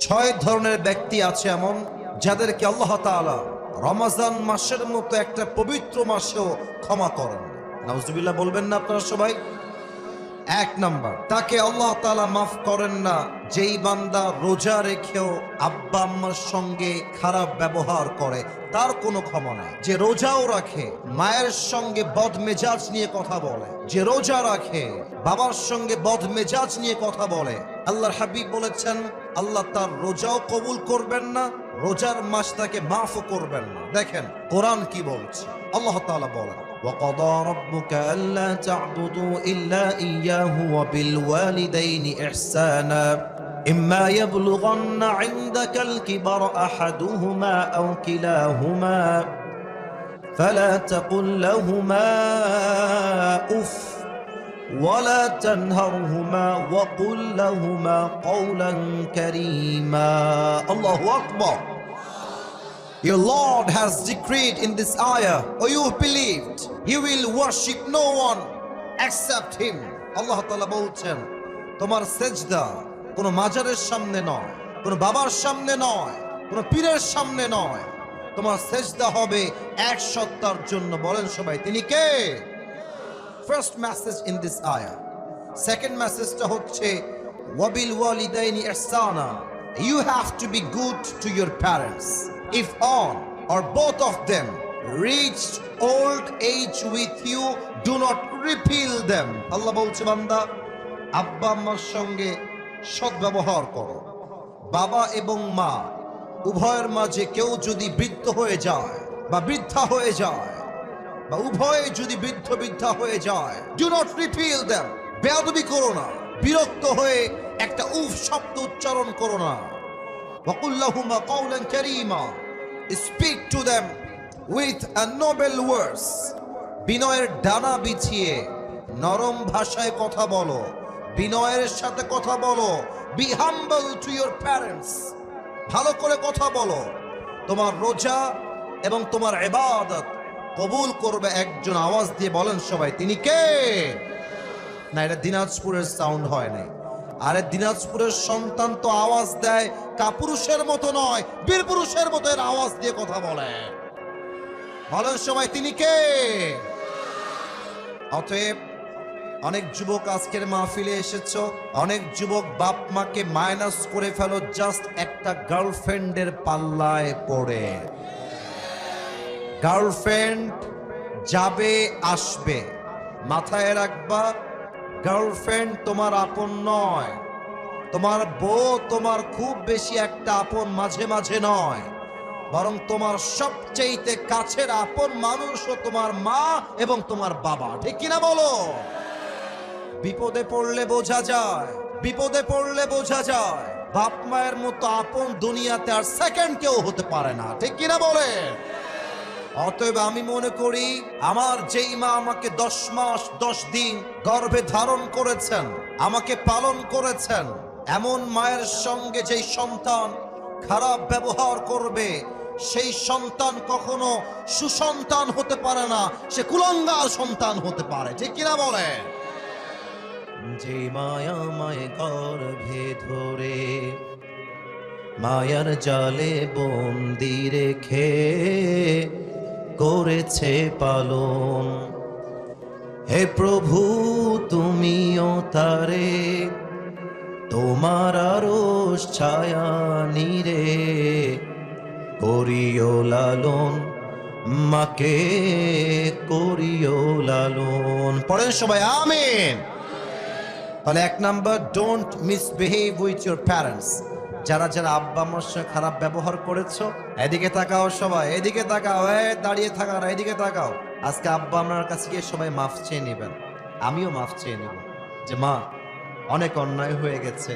ছয় ধরনের ব্যক্তি আছে এমন যাদেরকে আল্লাহ তাআলা রমজান মাসের মতো একটা পবিত্র মাসেও ক্ষমা করেন। নাউজুবিল্লাহ বলবেন না আপনারা সবাই? এক নাম্বার, তাকে আল্লাহ তাআলা মাফ করেন না যেই বান্দা রোজা রেখেও আব্বা আম্মার সঙ্গে খারাপ ব্যবহার করে, তার কোনো ক্ষমা নাই। যে রোজাও রাখে মায়ের সঙ্গে বদমেজাজ নিয়ে কথা বলে, যে রোজা রাখে বাবার সঙ্গে বদমেজাজ নিয়ে কথা বলে, আল্লাহর হাবিব বলেছেন আল্লাহ তার রোজাও কবুল করবেন না, রোজার মাস তাকে মাফও করবেন না। দেখেন কোরআন কি বলছে। আল্লাহ তাআলা বলেন وَقَضَى رَبُّكَ أَلَّا تَعْبُدُوا إِلَّا إِيَّاهُ وَبِالْوَالِدَيْنِ إِحْسَانًا إِمَّا يَبْلُغَنَّ عِندَكَ الْكِبَرَ أَحَدُهُمَا أَوْ كِلَاهُمَا فَلَا تَقُل لَّهُمَا أُفٍّ وَلَا تَنْهَرْهُمَا وَقُل لَّهُمَا قَوْلًا كَرِيمًا الله أكبر. Your Lord has decreed in this ayah, or you have believed, you will worship no one except Him. Allah Ta'ala বলছেন তোমার সেজদা কোনো মাজারের সামনে নয়, কোনো বাবার সামনে নয়, কোনো পীরের সামনে নয়, তোমার সেজদা হবে এক সত্তার জন্য। বলেন সবাই তিনি কে? First message in this ayah. Second message টা হচ্ছে ওয়াবিল ওয়ালিদাইনি ইহসানা. You have to be good to your parents. If one or both of them reached old age with you, do not repel them. আল্লাহ বলছে বান্দা আব্বা আম্মার সঙ্গে সদ্ব্যবহার করো। বাবা এবং মা উভয়ের মাঝে কেউ যদি বৃদ্ধ হয়ে যায় বা বৃদ্ধা হয়ে যায় বা উভয়ে যদি বৃদ্ধা হয়ে যায়, do not repel them. বেয়াদবি করো না, বিরক্ত হয়ে একটা উফ শব্দ উচ্চারণ করো না। وَقُلْ لَهُمَا قَوْلًا كَرِيمًا. Speak to them with a noble words. বিনয়ের ডানা বিছিয়ে নরম ভাষায় কথা বলো, বিনয়ের সাথে কথা বলো। Be humble to your parents. ভালো করে কথা বলো। তোমার রোজা এবং তোমার ইবাদত কবুল করবে একজন। আওয়াজ দিয়ে বলেন সবাই তিনি কে? না, এটা দিনাজপুরের সাউন্ড হয় নাই। আরে দিনাজপুরের সন্তান তো আওয়াজ দেয় কাপুরুষের মতো নয়, বীর পুরুষের মতো এর আওয়াজ দিয়ে কথা বলে। বলেন সবাই তিনি কে? অতএব অনেক যুবক আজকের মাহফিলে এসেছো, অনেক যুবক বাপ মাকে মাইনাস করে ফেলো জাস্ট একটা গার্লফ্রেন্ডের পাল্লায় পড়ে। গার্লফ্রেন্ড যাবে আসবে, মাথায় রাখবা গার্লফ্রেন্ড তোমার আপন নয়। তোমার বউ তোমার খুব বেশি একটা আপন মাঝে মাঝে নয়, বরং তোমার সবচেয়ে কাছের আপন মানুষও তোমার মা এবং তোমার বাবা। ঠিক কিনা বলো? বিপদে পড়লে বোঝা যায়, বিপদে পড়লে বোঝা যায় বাপ মায়ের মতো আপন দুনিয়াতে আর সেকেন্ড কেউ হতে পারে না। ঠিক কিনা বলে? অতএব আমি মনে করি আমার যেই মা আমাকে 10 মাস 10 দিন গর্ভে ধারণ করেছেন, আমাকে পালন করেছেন, এমন মায়ের সঙ্গে যেই সন্তান খারাপ ব্যবহার করবে সেই সন্তান কখনো সুসন্তান হতে পারে না, সে কুলাঙ্গার সন্তান হতে পারে। ঠিক কিনা বলে? যে মায়া মায়ে গর্ভে ধরে মায়ার জালে বন্দি রেখে করেছে পালন, হে প্রভু তুমিও তারে তোমার আরশ ছায়া নিরে করিও লালন, মাকে করিও লালন। পড়েন সবাই আমিন। তাহলে এক number, don't misbehave with your parents. যারা যারা আব্বা আম্মার সঙ্গে খারাপ ব্যবহার করেছো, এদিকে তাকাও সবাই, এদিকে তাকাও, দাঁড়িয়ে থাকা না, এদিকে তাকাও। আজকে আব্বা আম্মার কাছে গিয়ে সবাই মাফ চেয়ে নেবেন, আমিও মাফ চেয়ে নেব যে মা অনেক অন্যায় হয়ে গেছে,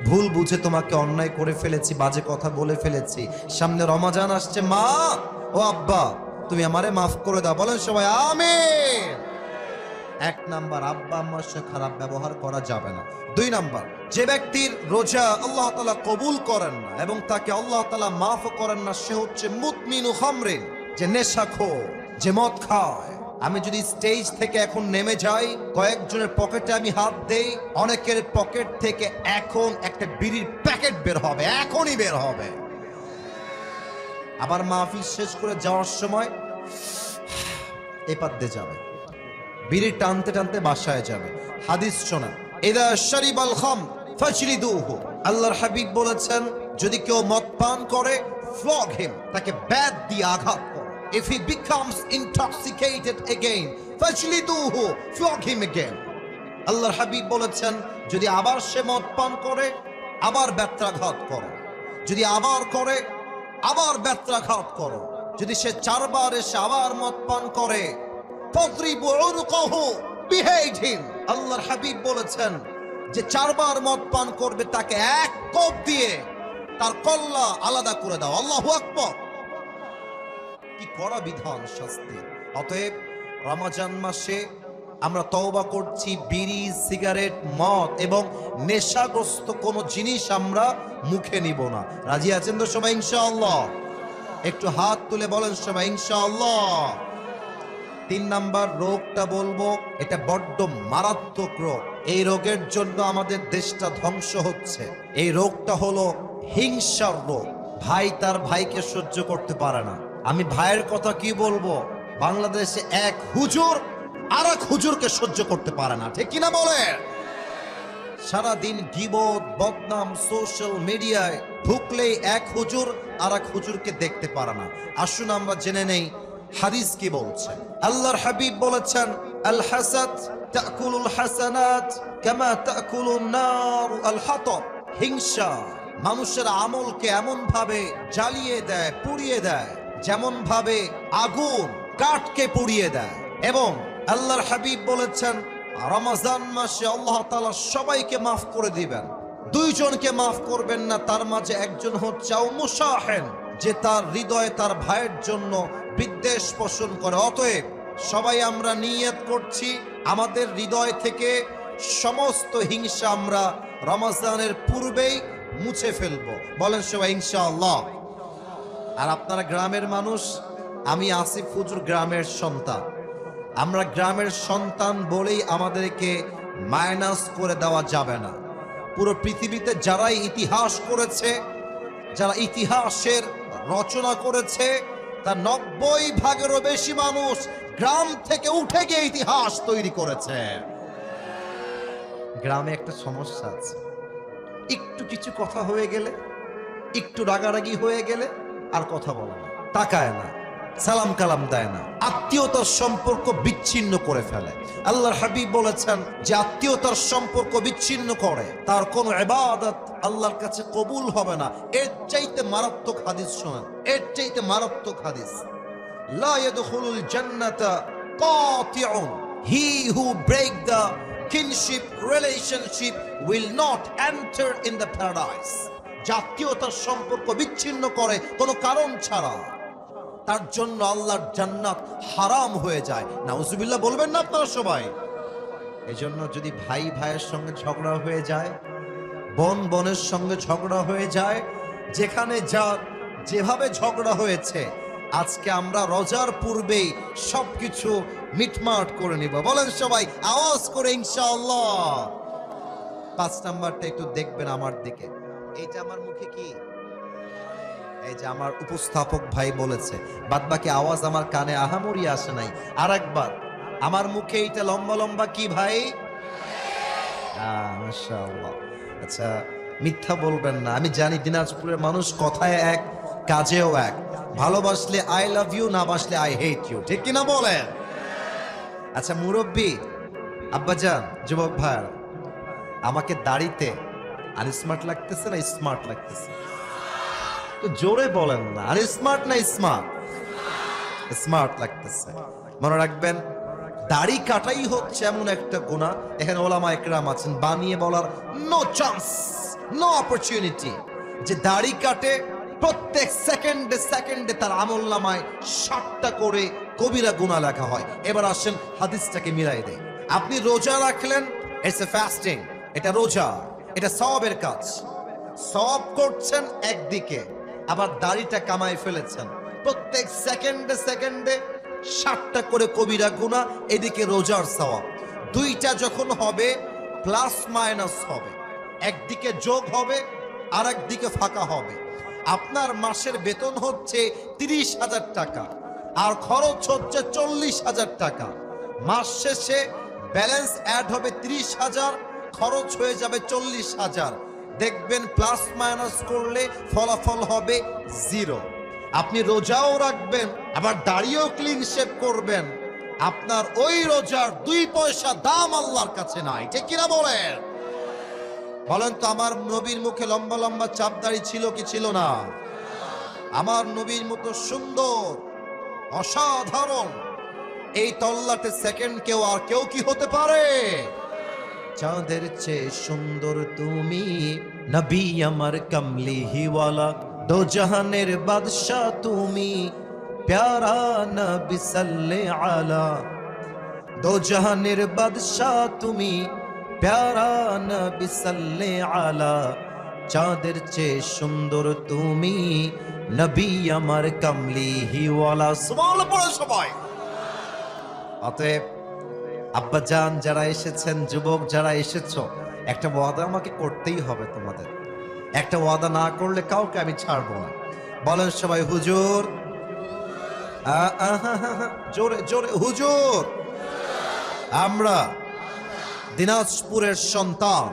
ভুল বুঝে তোমাকে অন্যায় করে ফেলেছি, বাজে কথা বলে ফেলেছি, সামনে রমজান আসছে, মা ও আব্বা তুমি আমারে মাফ করে দাও। বলেন সবাই আমিন। এক নাম্বার, আব্বা আম্মার সাথে খারাপ ব্যবহার করা যাবে না। 2 নাম্বার, যে ব্যক্তির রোজা আল্লাহ তাআলা কবুল করেন না এবং তাকে আল্লাহ তাআলা মাফ করেন না, সে হচ্ছে মুদমিনু খামরিন, যে নেশাখোর, যে মদ খায়। আমি যদি স্টেজ থেকে এখন নেমে যাই, কয়েকজনের পকেটে আমি হাত দেই, অনেকের পকেট থেকে এখন একটা বিড়ির প্যাকেট বের হবে, এখনই বের হবে। আবার মাহফিল শেষ করে যাওয়ার সময় এপার দিয়ে যাবে, বিড়ি টানতে টানতে বাসায় যাবে। হাদিস শোনেন, ইদা শারিবাল খাম ফাজলিদুহু, আল্লাহর হাবিব বলেছেন যদি কেউ মদ পান করে ফ্লগ হিম, তাকে ব্যাট দিয়ে আঘাত করো। If he becomes intoxicated again ফাজলিদুহু, ফ্লগ হিম again। আল্লাহর হাবিব বলেছেন যদি আবার সে মদ পান করে আবার ব্যত্রাঘাত করো, যদি আবার করে আবার ব্যত্রাঘাত করো, যদি সে 4 বার এসে আবার মদ পান করে ফাদরিবু উনকাহু বিহাইড হিম। আল্লাহর হাবিব বলেছেন যে 4 বার মদ পান করবে তাকে এক কোপ দিয়ে তার কল্লা আলাদা করে দাও। আল্লাহু আকবার, কি কড়া বিধান, শাস্তি। অতএব রমজান মাসে আমরা তওবা করছি, বিড়ি, সিগারেট, মদ এবং নেশাগ্রস্ত কোনো জিনিস আমরা মুখে নিব না। রাজি আছেন তো সবাই ইনশাআল্লাহ? একটু হাত তুলে বলেন সবাই ইনশাআল্লাহ। 3 নাম্বার রোগটা বলবো, এটা বড্ড মারাত্মক রোগ। এই রোগের জন্য আমাদের দেশটা ধ্বংস হচ্ছে। এই রোগটা হলো হিংসার রোগ। ভাই তার ভাইকে সহ্য করতে পারে না। আমি ভাইয়ের কথা কি বলবো, বাংলাদেশে এক হুজুর আর এক হুজুরকে সহ্য করতে পারে না, ঠিক কিনা বলে? সারাদিন গীবত, বদনাম সোশ্যাল মিডিয়ায় ঢুকলেই এক হুজুর আর এক হুজুরকে দেখতে পারে না। আসুন আমরা জেনে নেই হাদিস কি বলছে। আল্লাহর হাবিব বলেছেন আল হাসাদ তাকুলুল হাসানাত কামা তাকুলুন নার আল হাতাব। হিংসা মানুষের আমলকে এমন ভাবে জ্বালিয়ে দেয়, পুড়িয়ে দেয়, যেমন ভাবে আগুন কাঠকে পুড়িয়ে দেয়। এবং আল্লাহর হাবিব বলেছেন রমজান মাসে আল্লাহ তাআলা সবাইকে মাফ করে দিবেন, 2 জনকে মাফ করবেন না। তার মাঝে একজন হচ্ছে মুসাহেন, যে তার হৃদয়ে তার ভাইয়ের জন্য বিদ্বেষ পোষণ করে। অতএব সবাই আমরা নিয়ত করছি আমাদের হৃদয় থেকে সমস্ত হিংসা আমরা রমজানের পূর্বেই মুছে ফেলবো। বলেন সবাই ইনশাআল্লাহ। আর আপনারা গ্রামের মানুষ, আমি আসিফ হুজুর গ্রামের সন্তান। আমরা গ্রামের সন্তান বলেই আমাদেরকে মাইনাস করে দেওয়া যাবে না। পুরো পৃথিবীতে যারাই ইতিহাস করেছে, যারা ইতিহাসের রচনা করেছে, তার 90 ভাগেরও বেশি মানুষ গ্রাম থেকে উঠে গিয়ে ইতিহাস তৈরি করেছে। গ্রামে একটা সমস্যা আছে, একটু কিছু কথা হয়ে গেলে, একটু রাগারাগি হয়ে গেলে আর কথা বলে না, তাকায় না, সালাম কালাম দেয় না, আত্মীয়তার সম্পর্ক বিচ্ছিন্ন করে ফেলে। আল্লাহর হাবিব বলেছেন যে আত্মীয়তার সম্পর্ক বিচ্ছিন্ন করে তার কোন ইবাদত আল্লাহর কাছে কবুল হবে না। এর চাইতে মারাত্মক হাদিস শোনেন, এর চাইতে মারাত্মক হাদিস, লা ইয়াদখুলুল জান্নাতা কাতিউন, he who break the kinship relationship will not enter in the paradise। জাতীয়তার সম্পর্ক বিচ্ছিন্ন করে কোনো কারণ ছাড়া, তার জন্য আল্লাহর জান্নাত হারাম হয়ে যায়। নাউজুবিল্লাহ বলবেন না আপনারা সবাই? এজন্য যদি ভাই ভাইয়ের সঙ্গে ঝগড়া হয়ে যায়, বোন বোনের সঙ্গে ঝগড়া হয়ে যায়, যেখানে যা যেভাবে ঝগড়া হয়েছে, আজকে আমরা রোজার পূর্বেই সবকিছু মিটমাট করে নিব। বলেন সবাই আওয়াজ করে ইনশাআল্লাহ। 5 নাম্বারটা একটু দেখবেন আমার দিকে। এইটা আমার মুখে কি, এই যে আমার উপস্থাপক ভাই বলেছে, বাদ বাকি আওয়াজ আমার কানে আহামরি আসে নাই। আরেকবার, আমার মুখে এইটা লম্বা লম্বা কি ভাই? মাশাআল্লাহ। আচ্ছা, মিথ্যা বলবেন না। আমি জানি দিনাজপুরের মানুষ কথায় এক কাজেও এক। ভালোবাসলে আই লাভ ইউ, না বাসলে আই হেট ইউ, ঠিক কিনা বলেন? আচ্ছা মুরব্বী, আব্বাজান, যুবক ভাই, আমাকে দাড়িতে আনস্মার্ট লাগতেছে না স্মার্ট লাগতেছে? তো জোরে বলেন না, আর স্মার্ট না স্মার্ট? স্মার্ট লাগতেছে। মনে রাখবেন, দাড়ি কাটাই হচ্ছে এমন একটা গুনাহ, এখানে ওলামা একরাম আছেন, বানিয়ে বলার নো চান্স, নো অপরচুনিটি, যে দাড়ি কাটে প্রত্যেক সেকেন্ডে সেকেন্ডে তার আমলনামায় 60টা করে কবিরা গুনাহ লেখা হয়। এবার আসেন হাদিসটাকে মিলাই দেই। আপনি রোজা রাখলেন, ইটস এ ফাস্টিং, এটা রোজা, এটা সওয়াবের কাজ, সওয়াব করছেন একদিকে, আবার দাড়িটা কামাই ফেলেছেন। প্রত্যেক সেকেন্ডে সেকেন্ডে 7টা করে কবিরা গুনাহ, এদিকে রোজার সওয়াব। দুইটা যখন হবে প্লাস মাইনাস হবে, একদিকে যোগ হবে আর একদিকে ফাঁকা হবে। আপনার মাসের বেতন হচ্ছে 30,000 টাকা আর খরচ হচ্ছে 40,000 টাকা। মাস শেষে ব্যালেন্স অ্যাড হবে 30,000, খরচ হয়ে যাবে 40,000। দেখবেন প্লাস মাইনাস করলে ফলাফল হবে 0। আপনি রোজাও রাখবেন আবার দাড়িও ক্লিন শেভ করবেন, আপনার ওই রোজার 2 পয়সা দাম আল্লাহর কাছে নাই। ঠিক কিনা বলেন? বলেন তো, আমার নবীর মুখে লম্বা লম্বা চাপ দাড়ি ছিল কি ছিল না? আমার নবীর মতো সুন্দর অসাধারণ এই তল্লাটে সেকেন্ড কেউ আর কেউ কি হতে পারে? চাঁদের চেয়ে সুন্দর তুমি, নবী আমার কমলি হিওয়ালা, দো জাহানের বাদশা তুমি, প্যারা নবী সাল্লে আলা। দো জাহানের বাদশা তুমি, প্যারা নবী সাল্লে আলা। চাঁদের চেয়ে সুন্দর তুমি, নবী আমার কমলি হিওয়ালা। সুবহানাল্লাহ পড়ো সবাই। অতএব আব্বা জান যারা এসেছেন, যুবক যারা এসেছো, একটা ওয়াদা আমাকে করতেই হবে তোমাদের। একটা ওয়াদা না করলে কাউকে আমি ছাড়বো না। বলেন সবাই হুজুর। জোরে জোরে হুজুর। আমরা দিনাজপুরের সন্তান,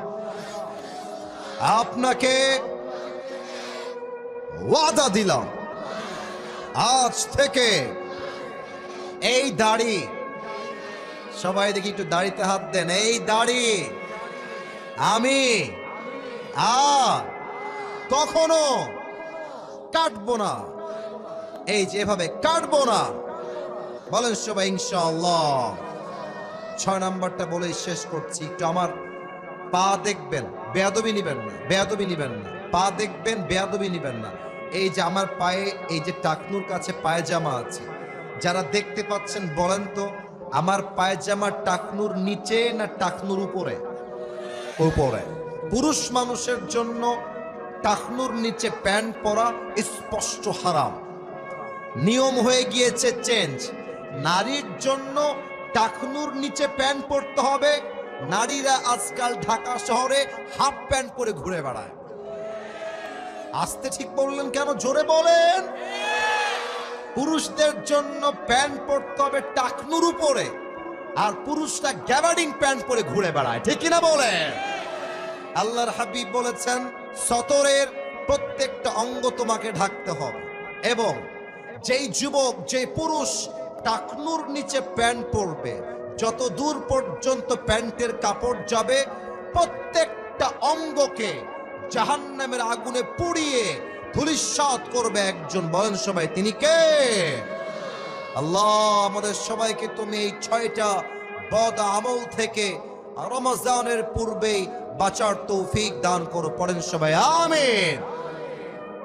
আপনাকে ওয়াদা দিলাম আজ থেকে এই দাড়ি, সবাই দেখি একটু দাড়িতে হাত দেন, এই দাড়ি আমি আর কখনো কাটবো না। এই যেভাবে কাটবো না, বলেন সবাই ইনশাআল্লাহ। 6 নাম্বারটা বলে শেষ করছি। একটু আমার পা দেখবেন, বেয়াদবি নিবেন না, বেয়াদবি নিবেন না। পা দেখবেন, বেয়াদবি নিবেন না। এই যে আমার পায়ে এই যে টাকনুর কাছে পায়জামা আছে, যারা দেখতে পাচ্ছেন বলেন তো, আমার পায়জামা টাকনুর নিচে না টাকনুর উপরে? উপরে। পুরুষ মানুষের জন্য টাকনুর নিচে প্যান্ট পরা স্পষ্ট হারাম, নিয়ম হয়ে গিয়েছে চেঞ্জ। নারীর জন্য টাকনুর নিচে প্যান্ট পরতে হবে। নারীরা আজকাল ঢাকা শহরে হাফ প্যান্ট পরে ঘুরে বেড়ায়। আস্তে ঠিক বললেন কেন? জোরে বলেন। পুরুষদের জন্য প্যান্ট পরতে হবে টাকনুর উপরে, আর পুরুষরা গ্যাবার্ডিং প্যান্ট পরে ঘুরে বেড়ায়। ঠিক কিনা বলেন? আল্লাহর হাবিব বলেছেন, সতরের প্রত্যেকটা অঙ্গ তোমাকে ঢাকতে হবে। এবং যেই যুবক, যে পুরুষ টাকনুর নিচে প্যান্ট পরবে, যত দূর পর্যন্ত প্যান্টের কাপড় যাবে, প্রত্যেকটা অঙ্গকে জাহান্নামের আগুনে পুড়িয়ে ধূলিসাৎ করবে একজন। বলেন সবাই, তিনি কে? আল্লাহ আমাদের সবাইকে তুমি এই 6টা বদ আমল থেকে রমজানের পূর্বেই বাঁচার তৌফিক দান করো। পড়েন সবাই আমিন।